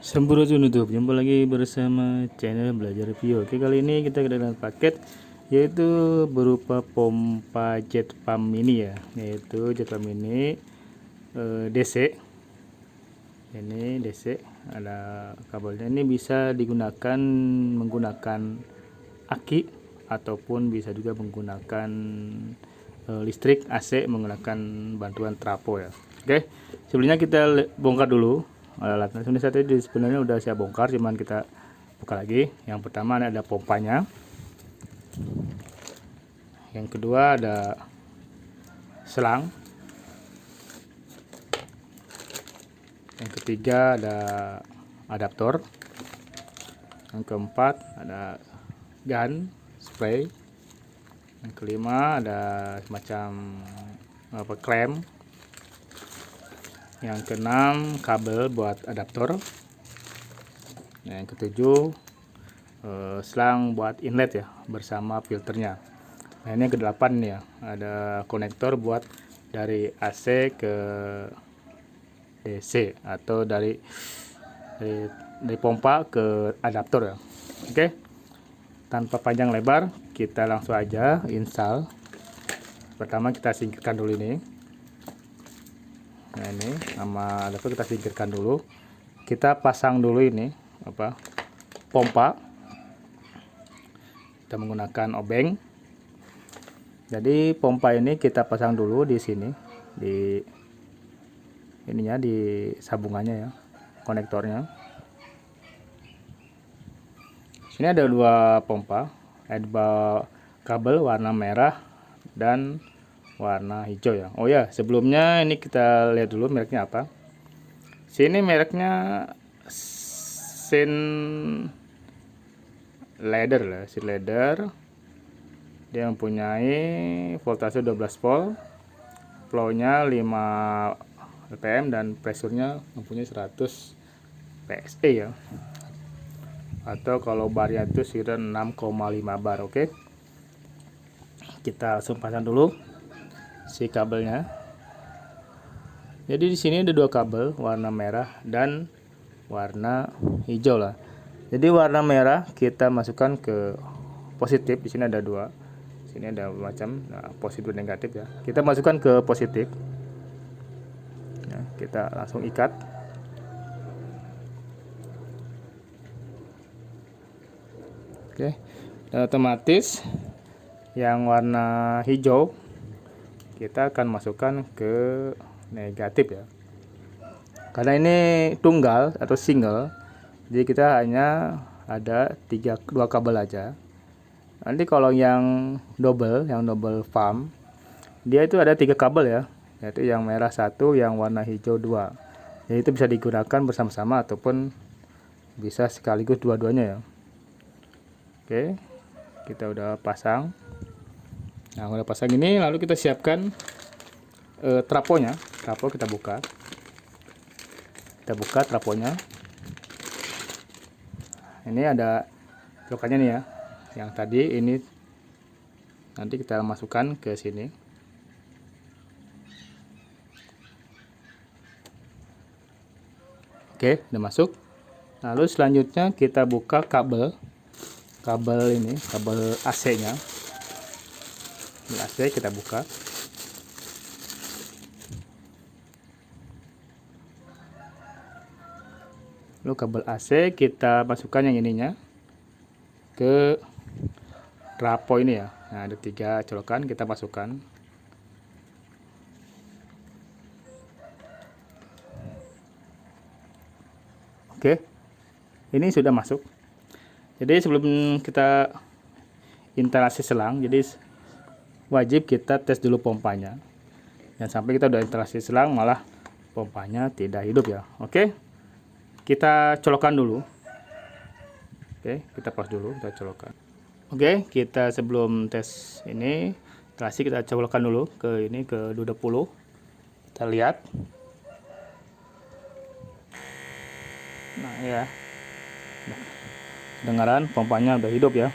Sampurasun YouTube, jumpa lagi bersama channel Belajar Review. Oke, kali ini kita kedatangan paket yaitu berupa pompa jet pump mini ya, yaitu jet pump mini DC. Ini DC, ada kabelnya. Ini bisa digunakan menggunakan aki ataupun bisa juga menggunakan listrik AC menggunakan bantuan trapo ya. Oke, sebelumnya kita bongkar dulu alatnya. Sebenarnya udah saya bongkar, cuman kita buka lagi. Yang pertama ada pompanya, yang kedua ada selang, yang ketiga ada adaptor, yang keempat ada gun spray, yang kelima ada semacam klem, yang keenam kabel buat adaptor, yang ketujuh selang buat inlet ya bersama filternya. Nah, ini yang kedelapan nih ya, ada konektor buat dari AC ke DC atau dari pompa ke adaptor ya. Oke, tanpa panjang lebar kita langsung aja install. Pertama kita singkirkan dulu ini. Nah, ini sama adaptor kita singkirkan dulu. Kita pasang dulu ini pompa. Kita menggunakan obeng. Jadi pompa ini kita pasang dulu di sini, di ininya, di sambungannya ya, konektornya. Sini ada dua pompa, ada kabel warna merah dan warna hijau ya. Oh ya, sebelumnya ini kita lihat dulu mereknya apa. Sini mereknya Sin Leather lah, Sin Leather. Dia mempunyai voltase 12 volt, flow-nya 5 rpm dan pressure-nya mempunyai 100 psi ya. Atau kalau barnya itu sekitar 6,5 bar. Oke. Kita langsung pasang dulu si kabelnya. Jadi di sini ada dua kabel, warna merah dan warna hijau lah. Jadi warna merah kita masukkan ke positif. Di sini ada dua. Sini ada macam positif dan negatif ya. Kita masukkan ke positif. Nah, kita langsung ikat. Oke. Dan otomatis yang warna hijau kita akan masukkan ke negatif ya, karena ini tunggal atau single, jadi kita hanya ada dua kabel aja. Nanti kalau yang double farm, dia itu ada 3 kabel ya, yaitu yang merah 1, yang warna hijau 2. Jadi itu bisa digunakan bersama-sama ataupun bisa sekaligus dua-duanya ya. Oke, kita udah pasang. Nah, udah pasang ini, lalu kita siapkan traponya. Trapo kita buka traponya. Ini ada lokannya nih ya, yang tadi ini nanti kita masukkan ke sini. Oke, udah masuk. Lalu selanjutnya kita buka kabel ini, kabel AC nya. AC kita buka. Lalu kabel AC kita masukkan yang ininya ke trapo ini ya. Nah, ada 3 colokan, kita masukkan. Oke, ini sudah masuk. Jadi sebelum kita instalasi selang, jadi wajib kita tes dulu pompanya. Dan sampai kita udah instalasi selang malah pompanya tidak hidup ya. Oke, kita colokkan dulu. Oke, kita pause dulu, kita colokkan. Oke, kita sebelum tes ini instalasi, kita colokkan dulu ke ini, ke 20. Kita lihat. Nah ya, dengaran pompanya udah hidup ya.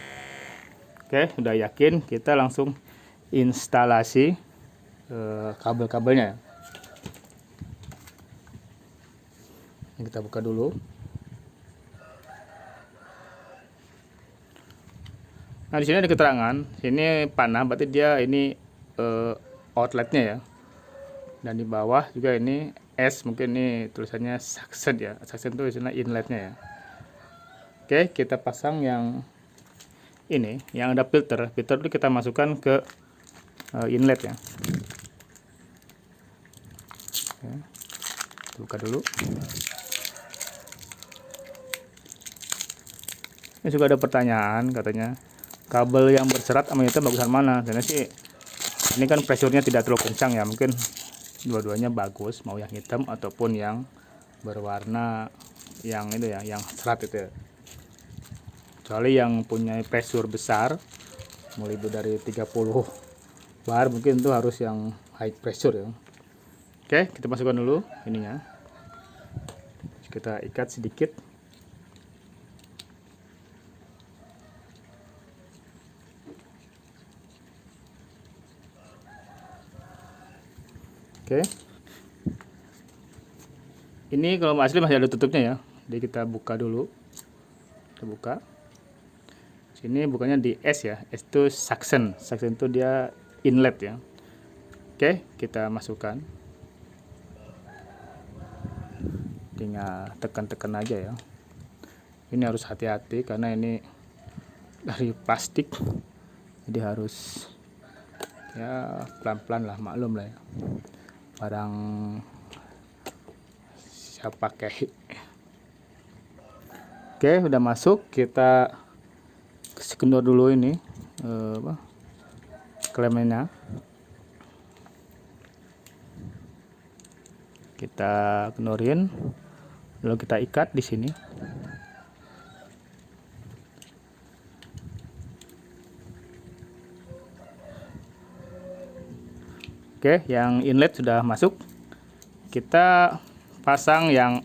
Oke, udah yakin, kita langsung instalasi kabel-kabelnya. Kita buka dulu. Nah, di sini ada keterangan, sini panah berarti dia ini outletnya ya. Dan di bawah juga ini S, mungkin ini tulisannya suction ya. Suction itu istilah inletnya ya. Oke, kita pasang yang ini, yang ada filter. Filter itu kita masukkan ke inlet ya. Oke, buka dulu. Ini juga ada pertanyaan katanya, kabel yang berserat sama itu bagusan mana? Karena sih ini kan pressure-nya tidak terlalu kencang ya, mungkin dua-duanya bagus, mau yang hitam ataupun yang berwarna yang itu ya, yang serat itu ya. Kecuali yang punya pressure besar, mulai dari 30 bar, mungkin itu harus yang high pressure ya. Oke, kita masukkan dulu ininya, kita ikat sedikit. Oke, ini kalau asli masih ada tutupnya ya, jadi kita buka dulu. Kita buka. Sini bukannya di S ya, S itu suction, suction itu dia inlet ya. Oke, kita masukkan. Tinggal tekan-tekan aja ya. Ini harus hati-hati karena ini dari plastik, jadi harus ya pelan-pelan lah, maklum lah ya. Barang siap pakai. Oke, udah masuk, kita kendor dulu ini klemnya. Kita kendorin, lalu kita ikat di sini. Oke, yang inlet sudah masuk. Kita pasang yang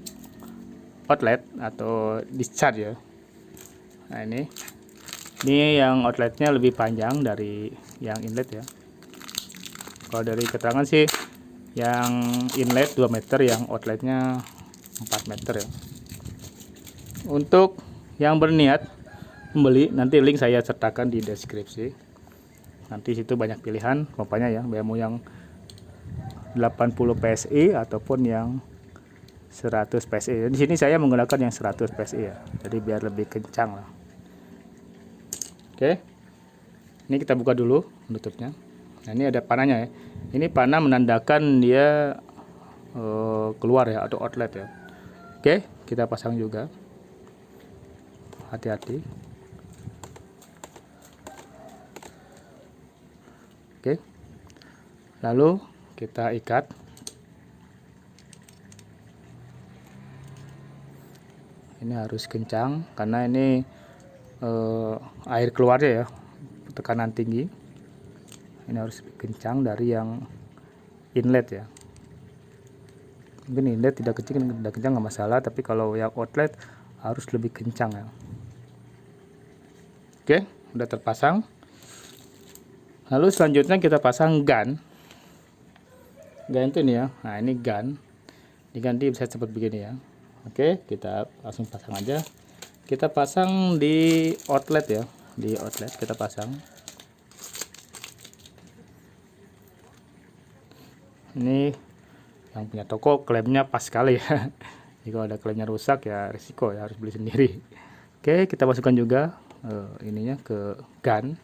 outlet atau discharge ya. Nah, ini yang outletnya lebih panjang dari yang inlet ya. Kalau dari keterangan sih yang inlet 2 meter, yang outletnya 4 meter ya. Untuk yang berniat membeli, nanti link saya sertakan di deskripsi. Nanti situ banyak pilihan pompanya ya, mau yang 80 PSI ataupun yang 100 PSI. Di sini saya menggunakan yang 100 PSI ya, jadi biar lebih kencang lah. Oke, ini kita buka dulu penutupnya. Nah, ini ada panahnya ya. Ini panah menandakan dia keluar ya, atau outlet ya. Oke, kita pasang juga. Hati-hati. Oke, lalu kita ikat. Ini harus kencang karena ini air keluarnya ya, tekanan tinggi. Ini harus kencang dari yang inlet ya. Mungkin inlet tidak kencang nggak masalah, tapi kalau yang outlet harus lebih kencang ya. Oke, udah terpasang. Lalu selanjutnya kita pasang gun. Gun itu ini ya. Nah, ini gun. Diganti bisa seperti begini ya. Oke, kita langsung pasang aja. Kita pasang di outlet ya, di outlet kita pasang. Ini yang punya toko klemnya pas sekali ya. Jika ada klemnya rusak ya risiko ya, harus beli sendiri. Oke, kita masukkan juga ininya ke gun.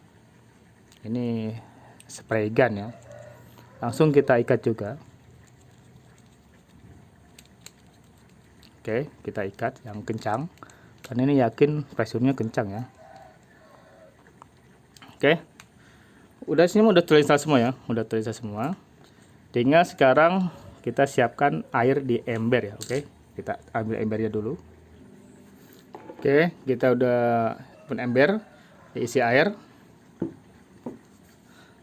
Ini spray gun ya. Langsung kita ikat juga. Oke, kita ikat yang kencang. Karena ini yakin pressure-nya kencang ya. Oke, udah sini udah terinstall semua ya, udah terinstall semua. Tinggal sekarang kita siapkan air di ember ya. Oke, kita ambil embernya dulu. Oke, kita udah pun ember, diisi air.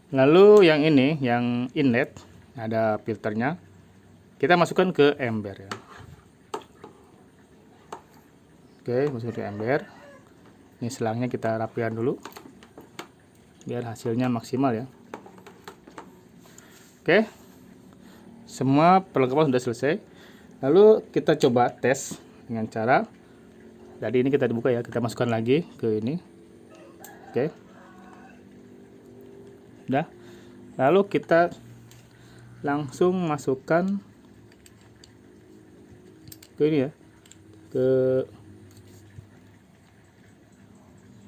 Lalu yang ini, yang inlet, ada filternya, kita masukkan ke ember ya. Oke, masuk ke ember. Ini selangnya kita rapikan dulu biar hasilnya maksimal ya. Oke, semua perlengkapan sudah selesai. Lalu kita coba tes dengan cara, jadi ini kita dibuka ya, kita masukkan lagi ke ini. Oke, Udah. Lalu kita langsung masukkan ke ini ya, ke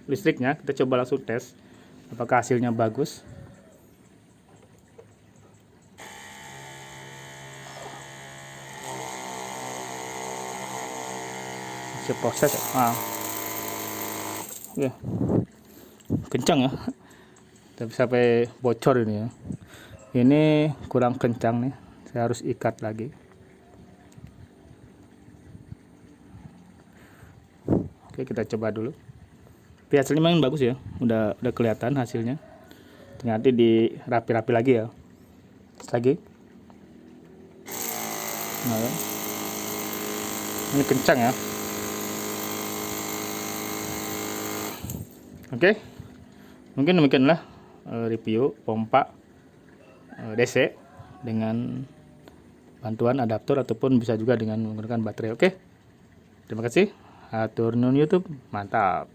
listriknya. Kita coba langsung tes apakah hasilnya bagus. Masih proses ya. Ya, kencang ya, tapi sampai bocor ini ya. Ini kurang kencang nih, saya harus ikat lagi. Oke, kita coba dulu. Tapi hasilnya memang bagus ya, udah kelihatan hasilnya. Nanti dirapi-rapi lagi ya, lagi. Nah, ya. Ini kencang ya. Oke, mungkin demikianlah review pompa DC dengan bantuan adaptor ataupun bisa juga dengan menggunakan baterai. Oke, terima kasih. Hatur nuhun YouTube, mantap.